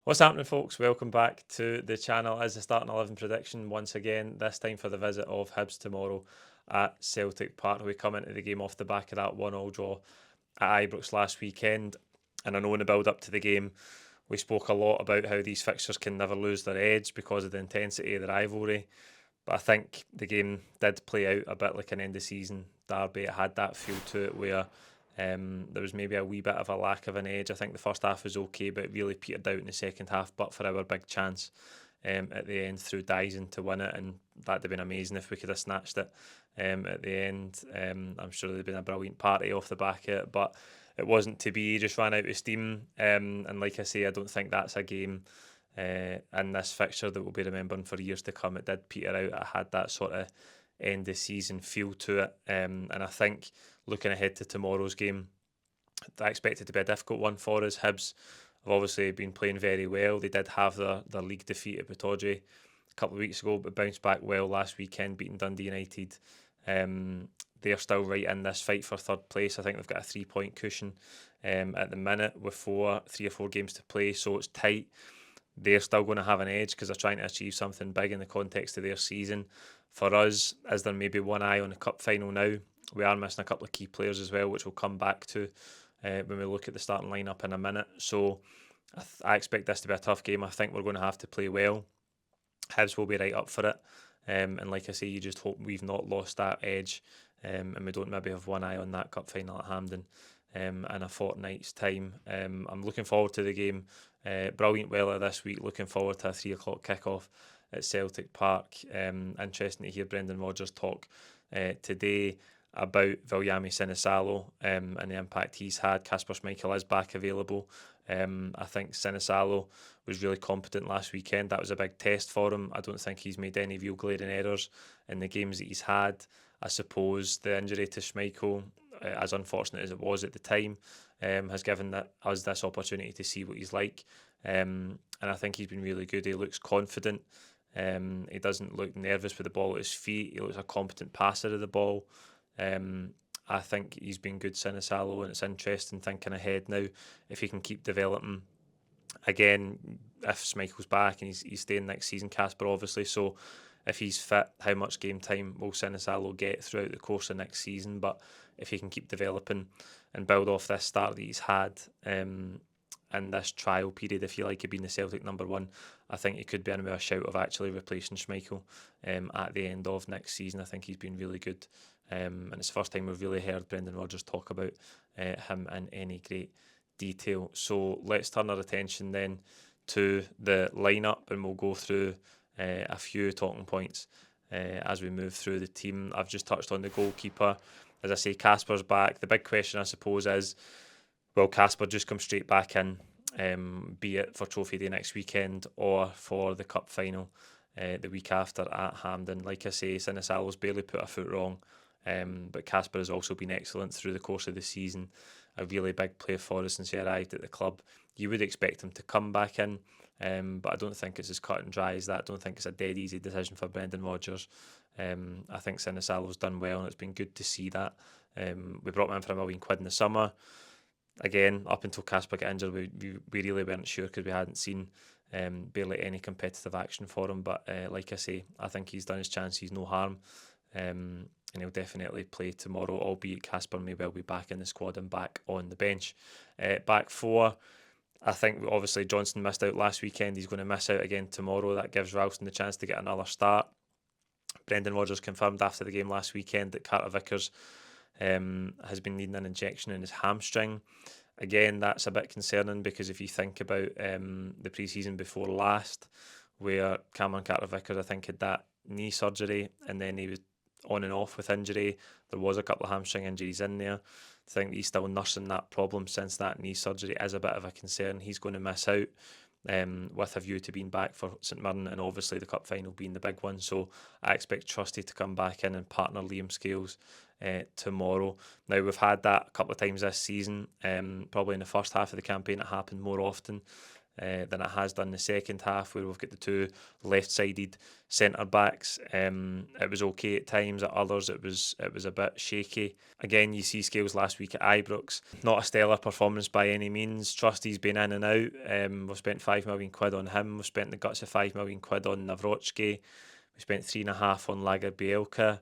What's happening, folks? Welcome back to the channel. As the starting 11 prediction once again, this time for the visit of Hibs tomorrow at Celtic Park. We come into the game off the back of that 1-all draw at Ibrox last weekend. And I know in the build up to the game, we spoke a lot about how these fixtures can never lose their edge because of the intensity of the rivalry. But I think the game did play out a bit like an end of season derby. It had that feel to it where there was maybe a wee bit of a lack of an edge. I think the first half was okay, but it really petered out in the second half. But for our big chance at the end through Dyson to win it, and that'd have been amazing if we could have snatched it at the end. I'm sure there'd been a brilliant party off the back of it, but it wasn't to be. He just ran out of steam. And like I say, I don't think that's a game in this fixture that will be remembering for years to come. It did peter out. It had that sort of end of season feel to it. And I think looking ahead to tomorrow's game, I expect it to be a difficult one for us. Hibs have obviously been playing very well. They did have their league defeat at Pittodrie a couple of weeks ago, but bounced back well last weekend, beating Dundee United. They're still right in this fight for third place. I think they've got a 3 point cushion at the minute with 3 or 4 games to play, so it's tight. They're still going to have an edge because they're trying to achieve something big in the context of their season. For us, is there maybe one eye on the cup final now? We are missing a couple of key players as well, which we'll come back to when we look at the starting lineup in a minute. So I expect this to be a tough game. I think we're going to have to play well. Hibs will be right up for it. And like I say, you just hope we've not lost that edge and we don't maybe have one eye on that cup final at Hampden in a fortnight's time. I'm looking forward to the game. Brilliant weather this week. Looking forward to a 3 o'clock kickoff at Celtic Park. Interesting to hear Brendan Rodgers talk today about Viljami Sinisalo and the impact he's had. Kasper Schmeichel is back available. I think Sinisalo was really competent last weekend. That was a big test for him. I don't think he's made any real glaring errors in the games that he's had. I suppose the injury to Schmeichel, as unfortunate as it was at the time, has given us this opportunity to see what he's like. And I think he's been really good. He looks confident. He doesn't look nervous with the ball at his feet. He looks a competent passer of the ball. I think he's been good, Sinisalo, and it's interesting thinking ahead now if he can keep developing. Again, if Schmeichel's back and he's staying next season, Casper obviously, so if he's fit, how much game time will Sinisalo get throughout the course of next season? But if he can keep developing and build off this start that he's had in this trial period, if you like, of being the Celtic number one, I think he could be in with a shout of actually replacing Schmeichel at the end of next season. I think he's been really good. And it's the first time we've really heard Brendan Rodgers talk about him in any great detail. So let's turn our attention then to the lineup and we'll go through a few talking points as we move through the team. I've just touched on the goalkeeper. As I say, Casper's back. The big question, I suppose, is will Casper just come straight back in, be it for Trophy Day next weekend or for the Cup final the week after at Hampden? Like I say, Sinisalo's barely put a foot wrong, but Casper has also been excellent through the course of the season. A really big player for us since he arrived at the club. You would expect him to come back in, but I don't think it's as cut and dry as that. I don't think it's a dead easy decision for Brendan Rodgers. I think Sinisalo's done well, and it's been good to see that. We brought him in for £1 million in the summer. Again, up until Casper got injured, we really weren't sure because we hadn't seen barely any competitive action for him. But like I say, I think he's done his chance. He's no harm. And he'll definitely play tomorrow, albeit Casper may well be back in the squad and back on the bench. Back four, I think obviously Johnson missed out last weekend. He's going to miss out again tomorrow. That gives Ralston the chance to get another start. Brendan Rodgers confirmed after the game last weekend that Carter Vickers has been needing an injection in his hamstring. Again, that's a bit concerning because if you think about the pre-season before last, where Cameron Carter-Vickers, I think, had that knee surgery and then he was on and off with injury. There was a couple of hamstring injuries in there. I think he's still nursing that problem since that knee surgery is a bit of a concern. He's going to miss out with a view to being back for St Mirren and obviously the cup final being the big one. So I expect Trusty to come back in and partner Liam Scales tomorrow. Now, we've had that a couple of times this season. Probably in the first half of the campaign it happened more often. than it has done the second half, where we've got the two left-sided centre backs. It was okay at times. At others, it was a bit shaky. Again, you see Scales last week at Ibrox. Not a stellar performance by any means. Trusty's been in and out. We've spent £5 million on him. We've spent the guts of £5 million on Nawrocki. We spent 3.5 on Lager Bielka.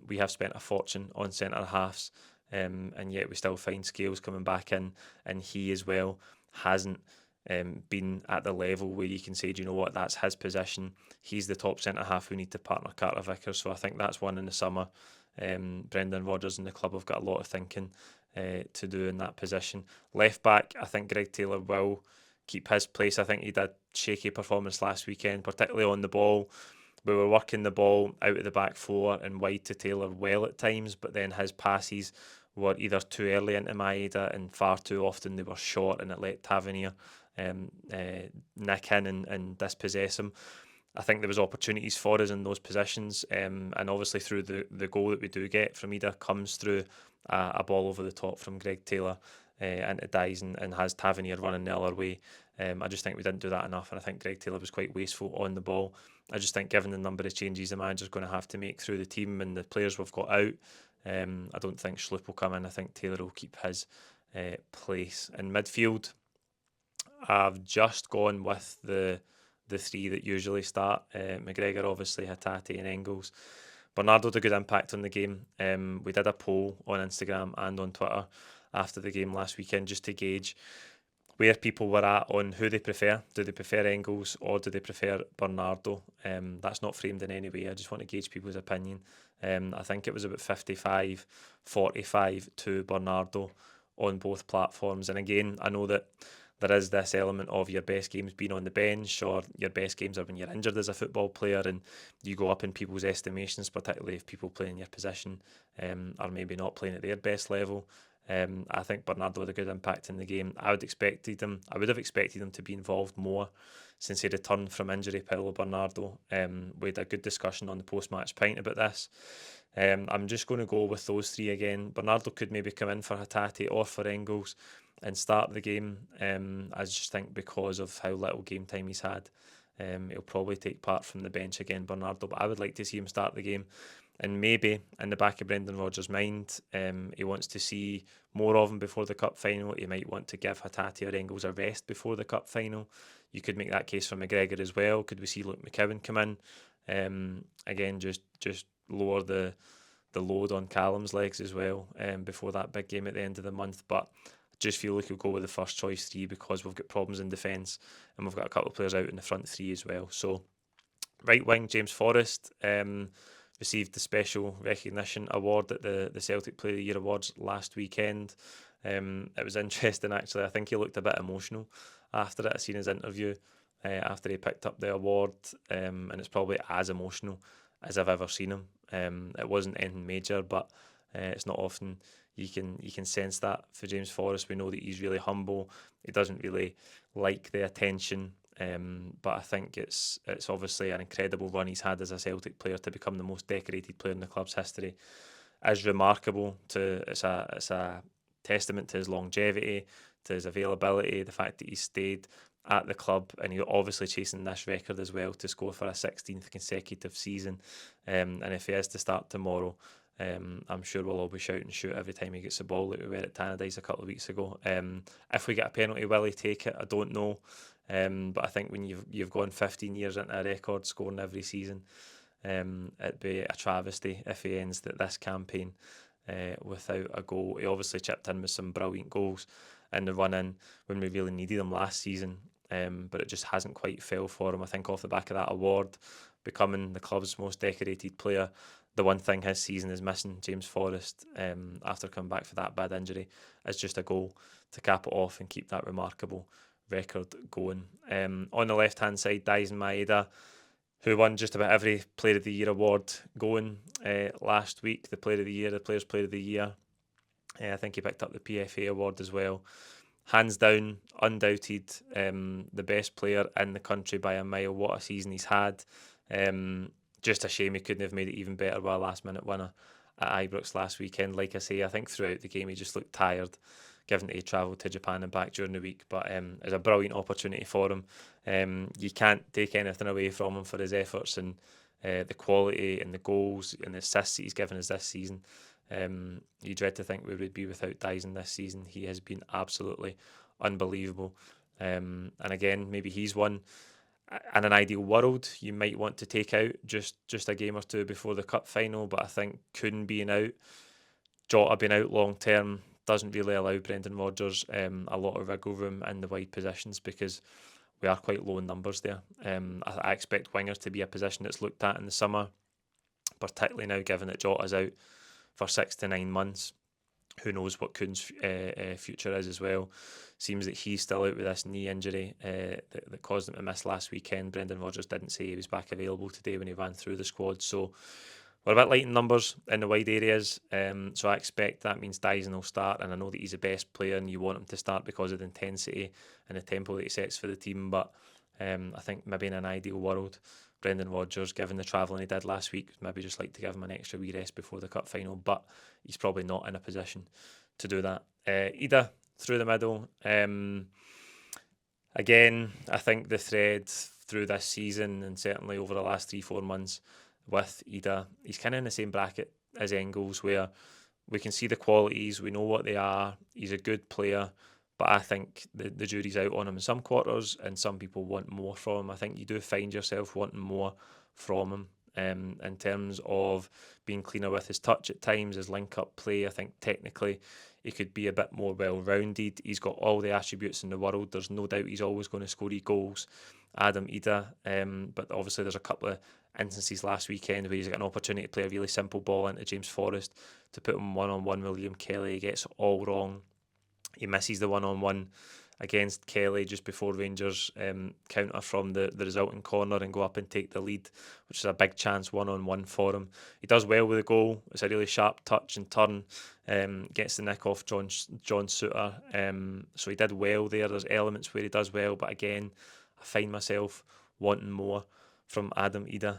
We have spent a fortune on centre halves, and yet we still find Scales coming back in, and he as well hasn't been at the level where you can say, do you know what, that's his position. He's the top centre half who need to partner Carter Vickers. So I think that's one in the summer. Brendan Rodgers and the club have got a lot of thinking to do in that position. Left back, I think Greg Taylor will keep his place. I think he did shaky performance last weekend, particularly on the ball. We were working the ball out of the back four and wide to Taylor well at times, but then his passes were either too early into Maeda, and far too often they were short, and it let Tavernier nick in and dispossess him. I think there was opportunities for us in those positions, and obviously through the goal that we do get from Ida comes through a ball over the top from Greg Taylor into Dyes and has Tavernier running the other way. I just think we didn't do that enough, and I think Greg Taylor was quite wasteful on the ball. I just think given the number of changes the manager's going to have to make through the team and the players we've got out, I don't think Schlupp will come in. I think Taylor will keep his place. In midfield, I've just gone with the three that usually start. McGregor, obviously, Hatate and Engels. Bernardo had a good impact on the game. We did a poll on Instagram and on Twitter after the game last weekend just to gauge where people were at on who they prefer. Do they prefer Engels or do they prefer Bernardo? That's not framed in any way. I just want to gauge people's opinion. I think it was about 55-45 to Bernardo on both platforms. And again, I know that there is this element of your best games being on the bench, or your best games are when you're injured as a football player and you go up in people's estimations, particularly if people playing your position are maybe not playing at their best level. I think Bernardo had a good impact in the game. I would have expected him to be involved more since he returned from injury, Paulo Bernardo. We had a good discussion on the post-match pint about this. I'm just going to go with those three again. Bernardo could maybe come in for Hatate or for Engels and start the game. I just think because of how little game time he's had, he'll probably take part from the bench again, Bernardo, but I would like to see him start the game. And maybe in the back of Brendan Rodgers' mind, he wants to see more of him before the cup final. He might want to give Hatate or Engels a rest before the cup final. You could make that case for McGregor as well. Could we see Luke McKeown come in? Again, just lower the load on Callum's legs as well before that big game at the end of the month. But I just feel like he'll go with the first choice three because we've got problems in defence and we've got a couple of players out in the front three as well. So right wing, James Forrest received the special recognition award at the Celtic Player of the Year Awards last weekend. It was interesting actually. I think he looked a bit emotional after it. I seen his interview after he picked up the award, and it's probably as emotional as I've ever seen him. It wasn't anything major, but it's not often you can sense that for James Forrest. We know that he's really humble. He doesn't really like the attention. But I think it's obviously an incredible run he's had as a Celtic player to become the most decorated player in the club's history. Is remarkable. It's a testament to his longevity, to his availability, the fact that he stayed at the club, and he's obviously chasing this record as well to score for a 16th consecutive season. And if he is to start tomorrow, I'm sure we'll all be shouting shoot every time he gets the ball like we were at Tannadice a couple of weeks ago. If we get a penalty, will he take it? I don't know. But I think when you've gone 15 years into a record scoring every season, it'd be a travesty if he ends this campaign without a goal. He obviously chipped in with some brilliant goals in the run-in when we really needed him last season, but it just hasn't quite fell for him. I think off the back of that award, becoming the club's most decorated player, the one thing his season is missing, James Forrest, after coming back for that bad injury, is just a goal to cap it off and keep that remarkable record going. On the left-hand side, Dyson Maeda, who won just about every Player of the Year award going last week, the Player of the Year, the Players' Player of the Year. I think he picked up the PFA award as well. Hands down, undoubted, the best player in the country by a mile. What a season he's had. Just a shame he couldn't have made it even better with a last-minute winner at Ibrox last weekend. Like I say, I think throughout the game he just looked tired. given that he travelled to Japan and back during the week. But it's a brilliant opportunity for him. You can't take anything away from him for his efforts and the quality and the goals and the assists he's given us this season. You dread to think we would be without Dyson this season. He has been absolutely unbelievable. And again, maybe he's one in an ideal world you might want to take out just a game or two before the cup final. But I think Kuhn being out, Jota being out long term doesn't really allow Brendan Rodgers a lot of wiggle room in the wide positions, because we are quite low in numbers there. I expect wingers to be a position that's looked at in the summer, particularly now given that Jota's out for 6 to 9 months. Who knows what Kuhn's future is as well. Seems that he's still out with this knee injury that caused him to miss last weekend. Brendan Rodgers didn't say he was back available today when he ran through the squad. So we're a bit light in numbers in the wide areas. So I expect that means Dyson will start. And I know that he's the best player and you want him to start because of the intensity and the tempo that he sets for the team. But I think maybe in an ideal world, Brendan Rodgers, given the travelling he did last week, maybe just like to give him an extra wee rest before the cup final, but he's probably not in a position to do that. Ida through the middle. Again, I think the thread through this season and certainly over the last 3-4 months with Ida, he's kind of in the same bracket as Engels, where we can see the qualities, we know what they are, he's a good player, but I think the jury's out on him in some quarters and some people want more from him. I think you do find yourself wanting more from him in terms of being cleaner with his touch at times, his link-up play. I think technically he could be a bit more well-rounded. He's got all the attributes in the world. There's no doubt he's always going to score goals, Adam Ida. But obviously there's a couple of instances last weekend where he's got an opportunity to play a really simple ball into James Forrest to put him one-on-one with Liam Kelly. He gets it all wrong. He misses the one-on-one against Kelly just before Rangers counter from the resulting corner and go up and take the lead, which is a big chance one-on-one for him. He does well with the goal. It's a really sharp touch and turn. Gets the nick off John Souttar. So he did well there. There's elements where he does well, but again, I find myself wanting more from Adam Ida.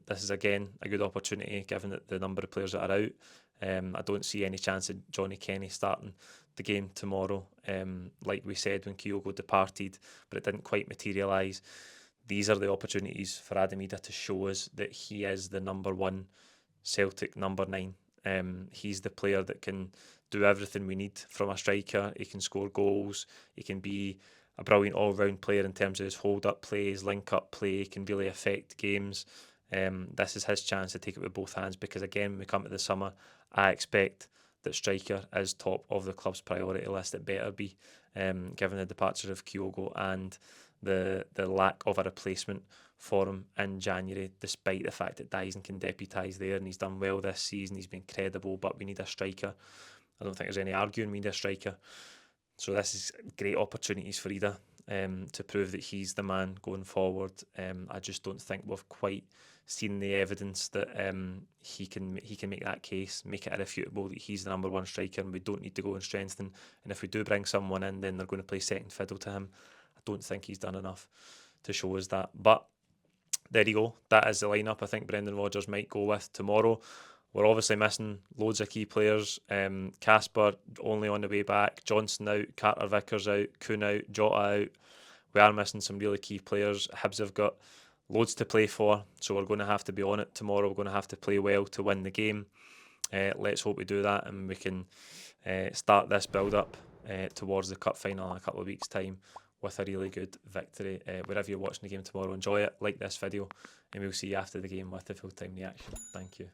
This is again a good opportunity given that the number of players that are out. I don't see any chance of Johnny Kenny starting the game tomorrow, like we said when Kyogo departed, but it didn't quite materialise. These are the opportunities for Adam Ida to show us that he is the number one Celtic number 9. He's the player that can do everything we need from a striker. He can score goals. He can be a brilliant all-round player in terms of his hold-up play, his link-up play. He can really affect games. This is his chance to take it with both hands, because again, when we come to the summer, I expect that striker is top of the club's priority list. It better be, given the departure of Kyogo and the lack of a replacement for him in January, despite the fact that Dyson can deputise there and he's done well this season. He's been credible, but we need a striker. I don't think there's any arguing we need a striker. So this is great opportunities for Ida to prove that he's the man going forward. I just don't think we've quite seen the evidence that he can make that case, make it irrefutable that he's the number one striker and we don't need to go and strengthen. And if we do bring someone in, then they're going to play second fiddle to him. I don't think he's done enough to show us that. But there you go. That is the lineup I think Brendan Rodgers might go with tomorrow. We're obviously missing loads of key players. Casper only on the way back. Johnson out. Carter Vickers out. Kuhn out. Jota out. We are missing some really key players. Hibs have got loads to play for, so we're going to have to be on it tomorrow. We're going to have to play well to win the game. Let's hope we do that and we can start this build-up towards the cup final in a couple of weeks' time with a really good victory. Wherever you're watching the game tomorrow, enjoy it, like this video, and we'll see you after the game with the full-time reaction. Thank you.